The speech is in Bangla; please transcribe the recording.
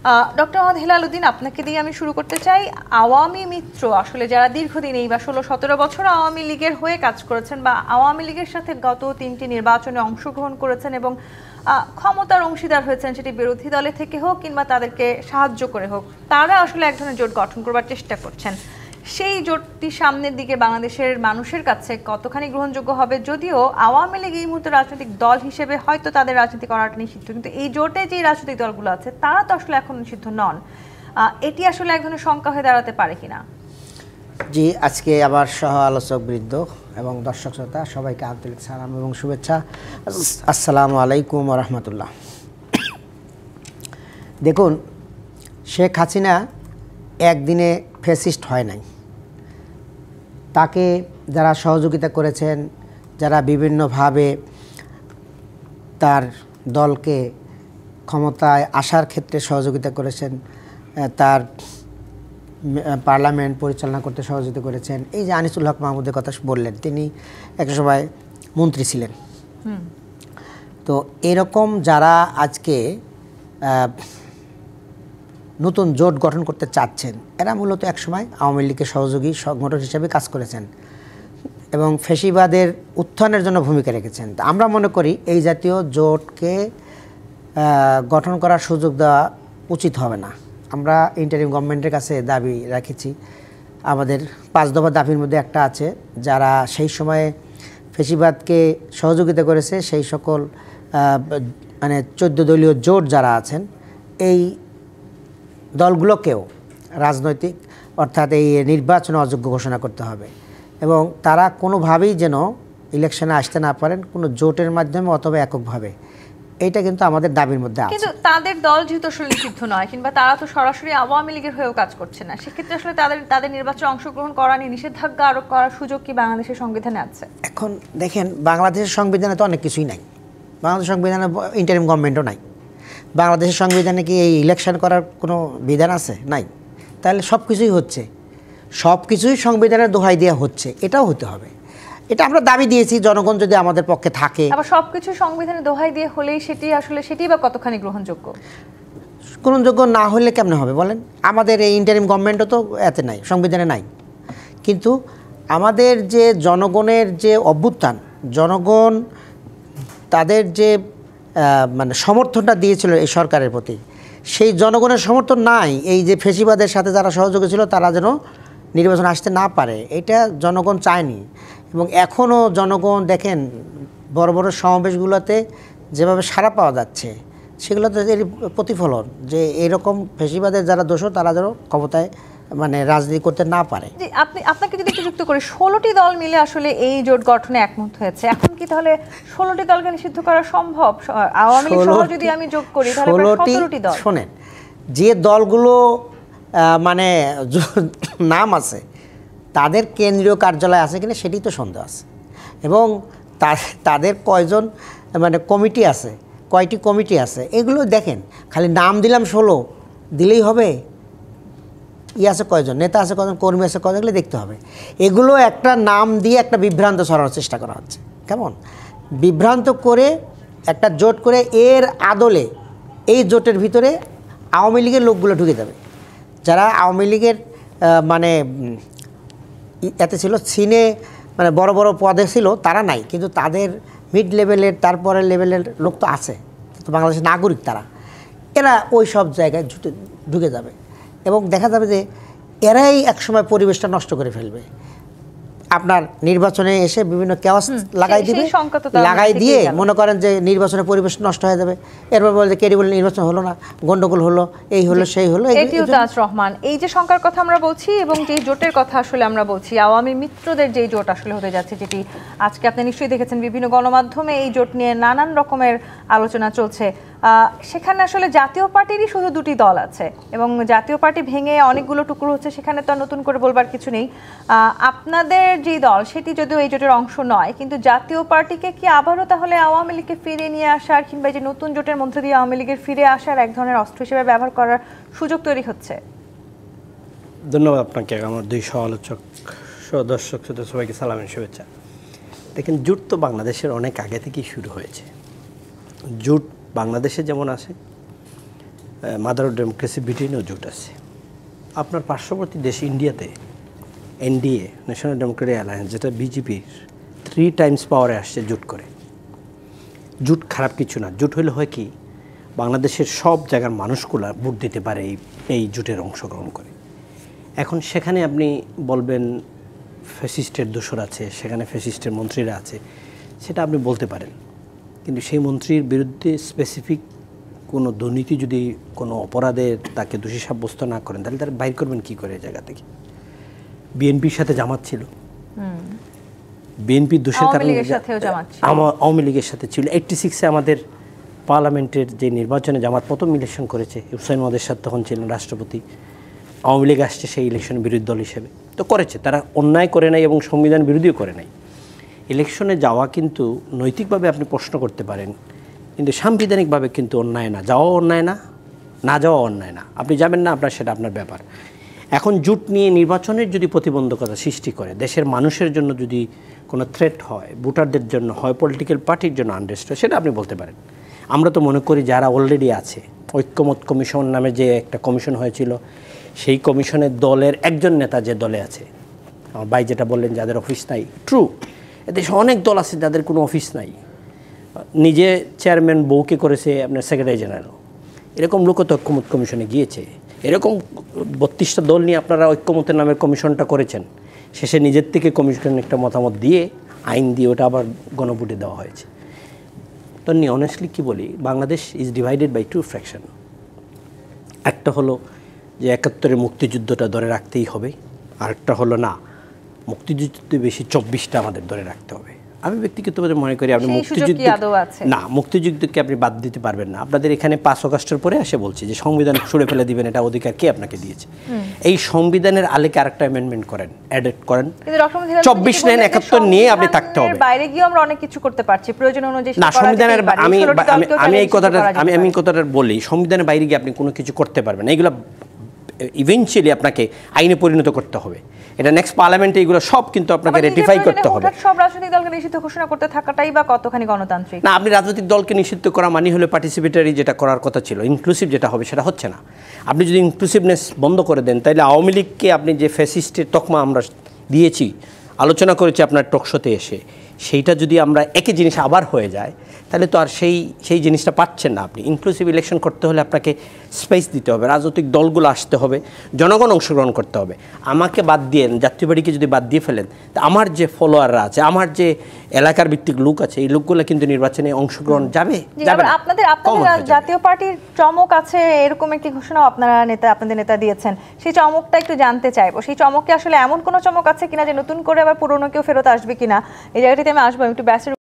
ডক্টর মোহাম্মদ হেলাল উদ্দিন, আপনাকে দিয়ে আমি শুরু করতে চাই। আওয়ামী মিত্র আসলে যারা দীর্ঘদিন এই বা 16-17 বছর আওয়ামী লীগের হয়ে কাজ করেছেন বা আওয়ামী লীগের সাথে গত 3টি নির্বাচনে অংশগ্রহণ করেছেন এবং ক্ষমতার অংশীদার হয়েছেন, সেটি বিরোধী দলে থেকে হোক কিংবা তাদেরকে সাহায্য করে হোক, তারা আসলে এক ধরনের জোট গঠন করবার চেষ্টা করছেন। সেই জোটটি সামনের দিকে বাংলাদেশের মানুষের কাছে কতখানি গ্রহণযোগ্য হবে? যদিও আওয়ামী লীগ এই মুহূর্তে রাজনৈতিক দল হিসেবে হয়তো তাদের রাজনীতি করাটা নিষিদ্ধ, কিন্তু এই জোটে যে রাজনৈতিক দলগুলো আছে তারা তো আসলে এখন নিষিদ্ধ নন। এটি আসলে এক ধরনের শঙ্কা হয়ে দাঁড়াতে পারে কিনা? জি, আজকে আবার সহ আলোচক বৃন্দ এবং দর্শক শ্রোতা সবাইকে আন্তরিক সালাম এবং শুভেচ্ছা। আসসালামু আলাইকুম ওয়া রাহমাতুল্লাহ। দেখুন, শেখ হাসিনা একদিনে ফ্যাসিস্ট হয় নাই। তাকে যারা সহযোগিতা করেছেন, যারা বিভিন্নভাবে তার দলকে ক্ষমতায় আসার ক্ষেত্রে সহযোগিতা করেছেন, তার পার্লামেন্ট পরিচালনা করতে সহযোগিতা করেছেন, এই যে আনিসুল হক মাহমুদের কথা বললেন, তিনি এক সময় মন্ত্রী ছিলেন। তো এরকম যারা আজকে নতুন জোট গঠন করতে চাচ্ছেন, এরা মূলত একসময় আওয়ামী লীগের সহযোগী সংগঠন হিসেবে কাজ করেছেন এবং ফ্যাসিবাদের উত্থানের জন্য ভূমিকা রেখেছেন। আমরা মনে করি এই জাতীয় জোটকে গঠন করার সুযোগ দেওয়া উচিত হবে না। আমরা ইন্টারিম গভর্নমেন্টের কাছে দাবি রেখেছি। আমাদের 5 দফা দাবির মধ্যে একটা আছে, যারা সেই সময়ে ফ্যাসিবাদকে সহযোগিতা করেছে সেই সকল মানে 14 দলীয় জোট যারা আছেন, এই দলগুলোকেও রাজনৈতিক অর্থাৎ এই নির্বাচনে অযোগ্য ঘোষণা করতে হবে এবং তারা কোনোভাবেই যেন ইলেকশনে আসতে না পারেন, কোনো জোটের মাধ্যমে অথবা এককভাবে। এইটা কিন্তু আমাদের দাবির মধ্যে আছে। কিন্তু তাদের দল যেহেতু আসলে নিষিদ্ধ নয় কিংবা তারা তো সরাসরি আওয়ামী লীগের হয়েও কাজ করছে না, সেক্ষেত্রে আসলে তাদের নির্বাচনে অংশগ্রহণ করা নিয়ে নিষেধাজ্ঞা আরোপ করার সুযোগ কি বাংলাদেশের সংবিধানে আছে? এখন দেখেন, বাংলাদেশের সংবিধানে তো অনেক কিছুই নাই। বাংলাদেশের সংবিধানে ইন্টারিম গভর্নমেন্টও নাই। বাংলাদেশের সংবিধানে কি এই ইলেকশন করার কোনো বিধান আছে? নাই। তাহলে সব কিছুই হচ্ছে, সব কিছুই সংবিধানের দোহাই দেওয়া হচ্ছে, এটাও হতে হবে। এটা আমরা দাবি দিয়েছি, জনগণ যদি আমাদের পক্ষে থাকে। আবার সবকিছু সংবিধানের দোহাই দিয়ে হলেই সেটি বা কতখানি গ্রহণযোগ্য? গ্রহণযোগ্য না হলে কেমনে হবে বলেন? আমাদের এই ইন্টারিম গভর্নমেন্টও তো এতে নাই, সংবিধানে নাই। কিন্তু আমাদের যে জনগণের যে অভ্যুত্থান, জনগণ তাদের যে মানে সমর্থনটা দিয়েছিল এই সরকারের প্রতি, সেই জনগণের সমর্থন নাই। এই যে ফ্যাসিবাদের সাথে যারা সহযোগী ছিল তারা যেন নির্বাচন আসতে না পারে, এটা জনগণ চায়নি। এবং এখনও জনগণ দেখেন বড় বড় সমাবেশগুলোতে যেভাবে সাড়া পাওয়া যাচ্ছে, সেগুলো তো এর প্রতিফলন যে এরকম ফ্যাসিবাদের যারা দোষর তারা যেন ক্ষমতায় মানে রাজনীতি করতে না পারে। আপনাকে যদি একটু যুক্ত করে, 16টি দল মিলে আসলে এই জোট গঠনে একমত হয়েছে। এখন কি তাহলে 16টি দলকে নিষিদ্ধ করা সম্ভব? আওয়ামী লীগ সহ যদি আমি যোগ করি তাহলে 17টি দল। শোনেন, যে দলগুলো মানে নাম আছে তাদের কেন্দ্রীয় কার্যালয় আছে কিনা সেটি তো সন্দেহ আছে, এবং তাদের কয়জন মানে কমিটি আছে, কয়টি কমিটি আছে, এগুলো দেখেন। খালি নাম দিলাম 16 দিলেই হবে? আছে কয়জন নেতা আছে, কয়জন কর্মী আছে, কয়জন, এগুলো দেখতে হবে। এগুলো একটা নাম দিয়ে একটা বিভ্রান্ত ছড়ানোর চেষ্টা করা হচ্ছে। কেমন বিভ্রান্ত করে একটা জোট করে এর আদলে এই জোটের ভিতরে আওয়ামী লীগের লোকগুলো ঢুকে যাবে, যারা আওয়ামী লীগের মানে এতে ছিল, সিনে মানে বড় বড় পদে ছিল, তারা নাই, কিন্তু তাদের মিড লেভেলের তারপরের লেভেলের লোক তো আছে, তো বাংলাদেশের নাগরিক তারা, এরা ওই সব জায়গায় ঢুকে যাবে এবং দেখা যাবে যে এরাই একসময় পরিবেশটা নষ্ট করে ফেলবে। আপনার নির্বাচনে এসে বিভিন্ন কেওয়াস লাগাই দিবে, লাগাই দিয়ে মনে করেন যে নির্বাচনের পরিবেশ নষ্ট হয়ে যাবে। এরপর বলে যে ক্রেডিবল নির্বাচন হলো না, গন্ডগোল হলো, এই হলো সেই হলো। তাজ রহমান, এই যে শঙ্কার কথা আমরা বলছি এবং যে জোটের কথা আসলে আমরা বলছি, আওয়ামী মিত্রদের যে জোট আসলে হতে যাচ্ছে, যেটি আজকে আপনি নিশ্চয়ই দেখেছেন বিভিন্ন গণমাধ্যমে এই জোট নিয়ে নানান রকমের আলোচনা চলছে, সেখানে আসলে জাতীয় পার্টিরই শুধু 2টি দল আছে এবং জাতীয় পার্টি ভেঙে অনেকগুলো টুকরো হচ্ছে, সেখানে তো নতুন করে বলবার কিছু নেই। আপনাদের যে দল সেটি যদিও এই জোটের অংশ নয়, কিন্তু জাতীয় পার্টিকে কি আবারও তাহলে আওয়ামী লীগকে ফিরে নিয়ে আসার কিংবা যে নতুন জোটের মধ্যে দিয়ে আওয়ামী লীগের ফিরে আসার এক ধরনের অস্ত্র হিসেবে ব্যবহার করার সুযোগ তৈরি হচ্ছে? ধন্যবাদ আপনাকে, আমার 2 সহ-আলোচক দর্শক সবাইকে সালামের শুভেচ্ছা। দেখেন, জোট তো বাংলাদেশের অনেক আগে থেকেই শুরু হয়েছে। জোট বাংলাদেশে যেমন আছে, মাদার অফ ডেমোক্রেসি ব্রিটেনেও জোট আছে। আপনার পার্শ্ববর্তী দেশ ইন্ডিয়াতে এনডিএ, ন্যাশনাল ডেমোক্রেটিক অ্যালায়েন্স, যেটা বিজেপির 3 টাইমস পাওয়ারে আসছে জোট করে। জোট খারাপ কিছু না। জোট হলে হয় কি, বাংলাদেশের সব জায়গার মানুষগুলা ভোট দিতে পারে এই জোটের অংশগ্রহণ করে। এখন সেখানে আপনি বলবেন ফ্যাসিস্টের দোসর আছে, সেখানে ফ্যাসিস্টের মন্ত্রীরা আছে, সেটা আপনি বলতে পারেন। কিন্তু সেই মন্ত্রীর বিরুদ্ধে স্পেসিফিক কোনো দুর্নীতি যদি কোনো অপরাধের তাকে দোষী সাব্যস্ত না করেন, তাহলে তারা বাইর করবেন কী করে এই জায়গা থেকে? বিএনপির সাথে জামাত ছিল, বিএনপির দোষের কারণে আওয়ামী লীগের সাথে ছিল। 86-এ আমাদের পার্লামেন্টের যে নির্বাচনে জামাত প্রথম ইলেকশন করেছে, হুসাইন মোহাম্মদ এরশাদ তখন ছিলেন রাষ্ট্রপতি, আওয়ামী লীগ আসছে সেই ইলেকশনে বিরোধী দল হিসেবে, তো করেছে। তারা অন্যায় করে নাই এবং সংবিধান বিরোধীও করে নাই। ইলেকশনে যাওয়া কিন্তু নৈতিকভাবে আপনি প্রশ্ন করতে পারেন, কিন্তু সাংবিধানিকভাবে কিন্তু অন্যায় না। যাওয়া অন্যায় না, না যাওয়া অন্যায় না। আপনি যাবেন না, আপনার সেটা আপনার ব্যাপার। এখন জোট নিয়ে নির্বাচনের যদি প্রতিবন্ধকতা সৃষ্টি করে, দেশের মানুষের জন্য যদি কোনো থ্রেট হয়, ভোটারদের জন্য হয়, পলিটিক্যাল পার্টির জন্য আনরেস্ট হয়, সেটা আপনি বলতে পারেন। আমরা তো মনে করি যারা অলরেডি আছে, ঐক্যমত কমিশন নামে যে একটা কমিশন হয়েছিল, সেই কমিশনের দলের একজন নেতা যে দলে আছে, আমার ভাই যেটা বললেন যাদের অফিস নাই, ট্রু, এদেশে অনেক দল আছে যাদের কোনো অফিস নাই, নিজে চেয়ারম্যান বউকে করেছে আপনার সেক্রেটারি জেনারেল, এরকম লোকও তো ঐক্যমত কমিশনে গিয়েছে। এরকম 32টা দল নিয়ে আপনারা ঐক্যমতের নামের কমিশনটা করেছেন, শেষে নিজের থেকে কমিশন একটা মতামত দিয়ে আইন দিয়ে ওটা আবার গণভোটে দেওয়া হয়েছে। তো অনেস্টলি কী বলি, Bangladesh is divided by 2 fraction. একটা হলো যে 71-এর মুক্তিযুদ্ধটা ধরে রাখতেই হবে, আরেকটা হলো না, মুক্তিযুদ্ধে বেশি 24টা আমাদের ধরে রাখতে হবে। আমি ব্যক্তিগতভাবে মনে করি আপনি মুক্তিযুদ্ধকে আপনি বাদ দিতে পারবেন না। আপনাদের এখানে 5 আগস্টের পরে এসে বলছি যে সংবিধান ছুঁড়ে ফেলে দিবেন, এটা অধিকার কে আপনাকে দিয়েছে? এই সংবিধানের আলেকে আরেকটা অ্যামেন্ডমেন্ট করেন, অ্যাড করেন, 24 নেন, 71 নিয়ে আপনি থাকতে হবে। বাইরে গিয়ে আমরা অনেক কিছু করতে পারছি প্রয়োজন অনুযায়ী না। সংবিধানের আমি এই কথাটা বলি, সংবিধানের বাইরে গিয়ে আপনি কোনো কিছু করতে পারবেন না। এগুলো ইভেন্চুয়ালি আপনাকে আইনে পরিণত করতে হবে। এটা নেক্সট পার্লামেন্টে এগুলো সব কিন্তু আপনাকে রেটিফাই করতে হবে। সব রাজনৈতিক দলকে নিষিদ্ধ ঘোষণা করতে থাকাটাই বা কতখানি গণতান্ত্রিক? না, আপনি রাজনৈতিক দলকে নিষিদ্ধ করা মানে হলো পার্টিসিপেটরি যেটা করার কথা ছিল, ইনক্লুসিভ যেটা হবে সেটা হচ্ছে না। আপনি যদি ইনক্লুসিভনেস বন্ধ করে দেন, তাহলে আওয়ামী লীগকে আপনি যে ফ্যাসিস্টের তকমা আমরা দিয়েছি, আলোচনা করেছি আপনার টকশোতে এসে, সেইটা যদি আমরা একই জিনিস আবার হয়ে যায়, তাহলে তো আর সেই জিনিসটা পাচ্ছেন না। আপনি ইনক্লুসিভ ইলেকশন করতে হলে আপনাকে স্পেস দিতে হবে, রাজনৈতিক দলগুলো আসতে হবে, জনগণ অংশগ্রহণ করতে হবে। আমাকে বাদ দিয়ে, জাতীয় পার্টিকে যদি বাদ দিয়ে ফেলেন, তা আমার যে ফলোয়াররা আছে, আমার যে এলাকার ভিত্তিক লোক আছে, এই লোকগুলো কিন্তু নির্বাচনে অংশগ্রহণ যাবে। আপনাদের জাতীয় পার্টির চমক আছে এরকম একটি ঘোষণা আপনাদের নেতা দিয়েছেন, সেই চমকটা একটু জানতে চাইবো। সেই চমকে আসলে এমন কোনো চমক আছে কিনা যে নতুন করে আবার পুরনো কেউ ফেরত আসবে কিনা, এই জায়গাটিতে আমি আসবো। একটু ব্যাসের